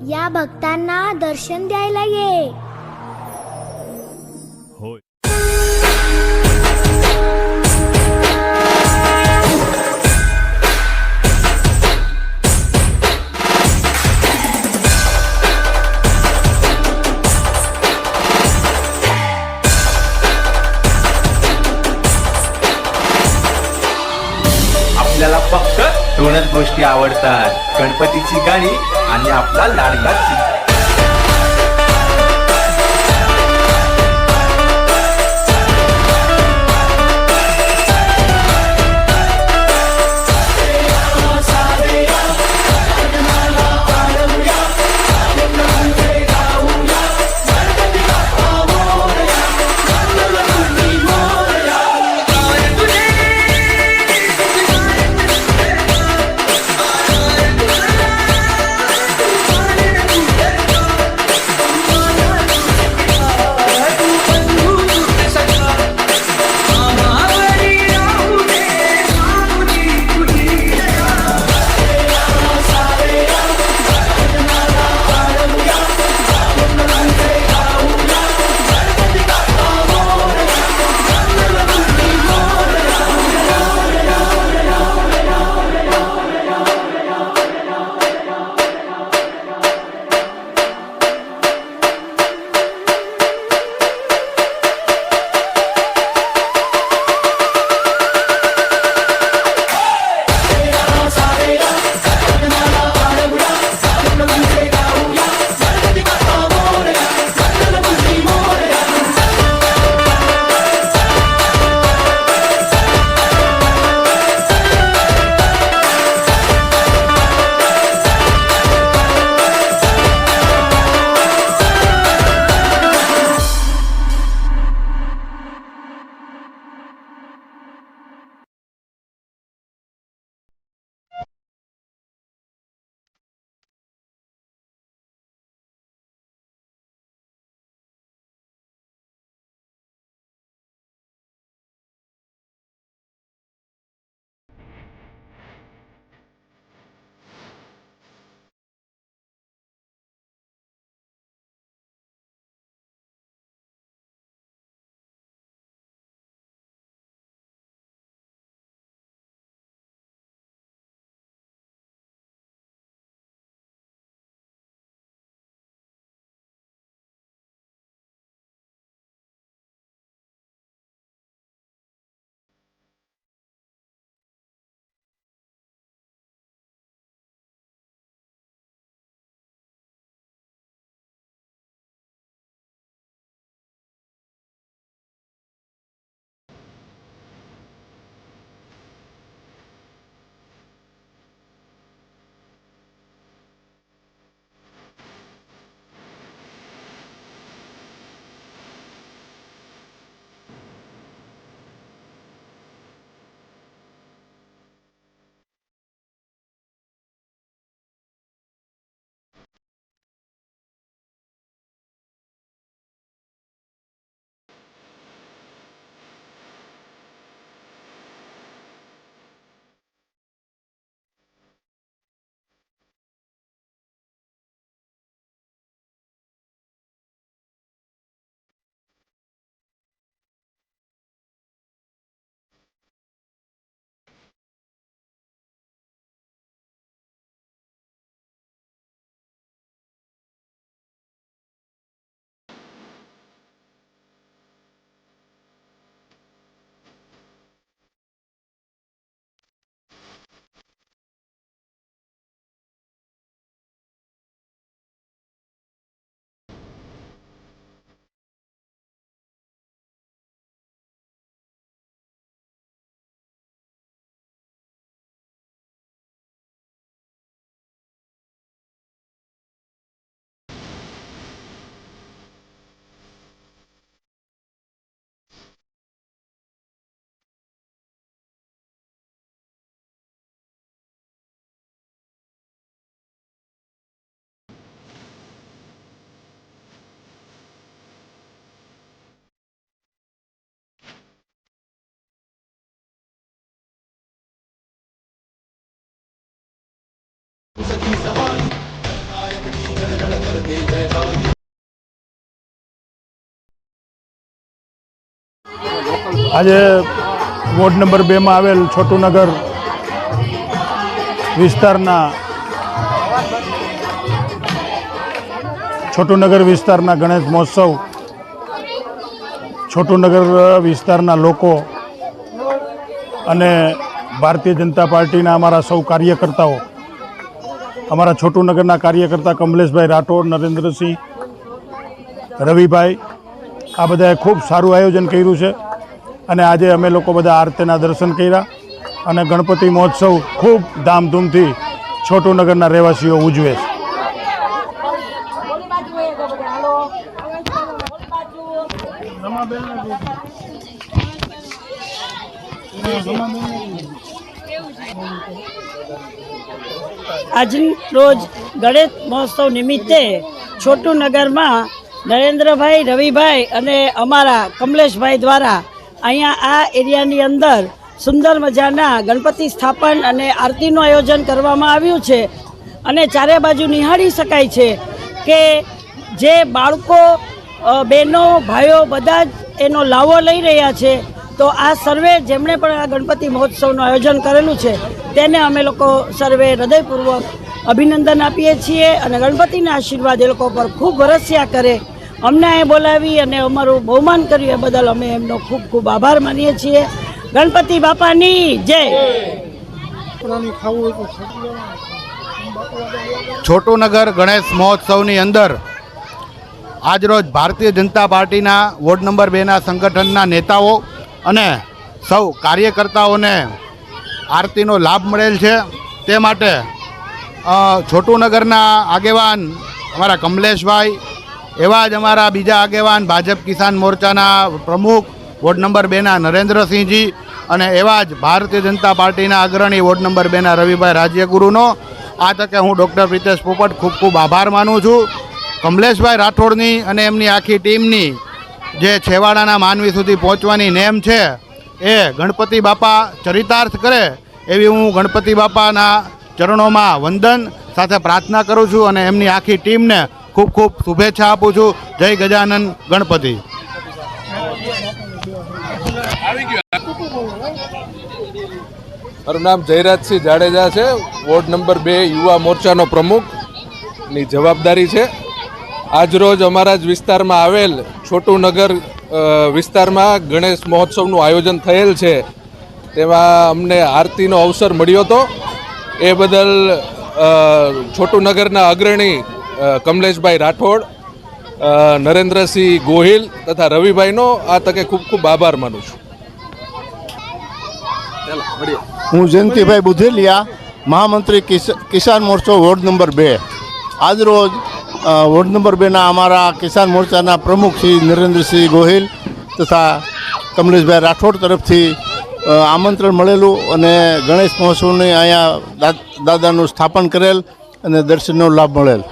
या भक्तांना दर्शन द्यायला ये। होय। आपल्याला फक्त दोनच गोष्टी आवडतात, गणपतीची गाणी आणि आपला लाडका चिमटा। આજે વોર્ડ નંબર 2માં આવેલ છોટુનગર વિસ્તારના ગણેશ મહોત્સવ, છોટુનગર વિસ્તારના લોકો અને ભારતીય જનતા પાર્ટીના અમારા સૌ કાર્યકર્તાઓ, અમારા છોટુનગરના કાર્યકર્તા કમલેશભાઈ રાઠોડ, નરેન્દ્રસિંહ, રવિભાઈ, આ બધાએ ખૂબ સારું આયોજન કર્યું છે અને આજે અમે લોકો બધા આરતીના દર્શન કર્યા અને ગણપતિ મહોત્સવ ખૂબ ધામધૂમથી છોટુનગરના રહેવાસીઓ ઉજવે છે. આજ રોજ ગણેશ મહોત્સવ નિમિત્તે છોટુનગરમાં નરેન્દ્રભાઈ, રવિભાઈ અને અમારા કમલેશભાઈ દ્વારા અહીંયા આ એરિયાની અંદર સુંદર મજાના ગણપતિ સ્થાપન અને આરતીનું આયોજન કરવામાં આવ્યું છે અને ચારે બાજુ નિહાળી શકાય છે કે જે બાળકો, બહેનો, ભાઈઓ બધા જ એનો લાવો લઈ રહ્યા છે. તો આ સર્વે જેમણે પણ આ ગણપતિ મહોત્સવનું આયોજન કરેલું છે તેને અમે લોકો સર્વે હૃદયપૂર્વક અભિનંદન આપીએ છીએ અને ગણપતિના આશીર્વાદ એ લોકો પર ખૂબ વરસ્યા કરે. અમને અહીં બોલાવી અને અમારું બહુમાન કર્યું એ બદલ અમે એમનો ખૂબ ખૂબ આભાર માનીએ છીએ. ગણપતિ બાપાની જય. છોટુનગર ગણેશ મહોત્સવની અંદર આજરોજ ભારતીય જનતા પાર્ટીના વોર્ડ નંબર 2ના સંગઠનના નેતાઓ અને સૌ કાર્યકર્તાઓને આરતીનો લાભ મળેલ છે. તે માટે છોટુનગરના આગેવાન અમારા કમલેશભાઈ, એવા જ અમારા બીજા આગેવાન ભાજપ કિસાન મોરચાના પ્રમુખ વોર્ડ નંબર 2ના નરેન્દ્રસિંહજી અને એવા જ ભારતીય જનતા પાર્ટીના અગ્રણી વોર્ડ નંબર 2ના રવિભાઈ રાજ્યગુરુનો આ તકે હું ડૉક્ટર પ્રિતેશ પોપટ ખૂબ ખૂબ આભાર માનું છું. કમલેશભાઈ રાઠોડની અને એમની આખી ટીમની જે છેવાડાના માનવી સુધી પહોંચવાની નેમ છે એ ગણપતિ બાપા ચરિતાર્થ કરે એવી હું ગણપતિ બાપાના ચરણોમાં વંદન સાથે પ્રાર્થના કરું છું અને એમની આખી ટીમને ખૂબ ખૂબ શુભેચ્છા આપું છું. જય ગજાનન ગણપતિ. મારું નામ જયરાજસિંહ જાડેજા છે. વોર્ડ નંબર 2 યુવા મોરચાનો પ્રમુખની જવાબદારી છે. આજરોજ અમારા જ વિસ્તારમાં આવેલ છોટુનગર વિસ્તારમાં ગણેશ મહોત્સવનું આયોજન થયેલ છે. તેમાં અમને આરતીનો અવસર મળ્યો હતો. એ બદલ છોટુનગરના અગ્રણી કમલેશભાઈ રાઠોડ, નરેન્દ્રસિંહ ગોહિલ તથા રવિભાઈનો આ તકે ખૂબ ખૂબ આભાર માનું છું. હું જયંતિભાઈ બુધેલિયા, મહામંત્રી કિસાન મોરચો વોર્ડ નંબર 2. આજરોજ વોર્ડ નંબર 2ના અમારા કિસાન મોરચાના પ્રમુખ શ્રી નરેન્દ્રસિંહ ગોહિલ તથા કમલેશભાઈ રાઠોડ તરફથી આમંત્રણ મળેલું અને ગણેશ મહોત્સવને અહીંયા દાદાનું સ્થાપન કરેલ અને દર્શનનો લાભ મળેલ.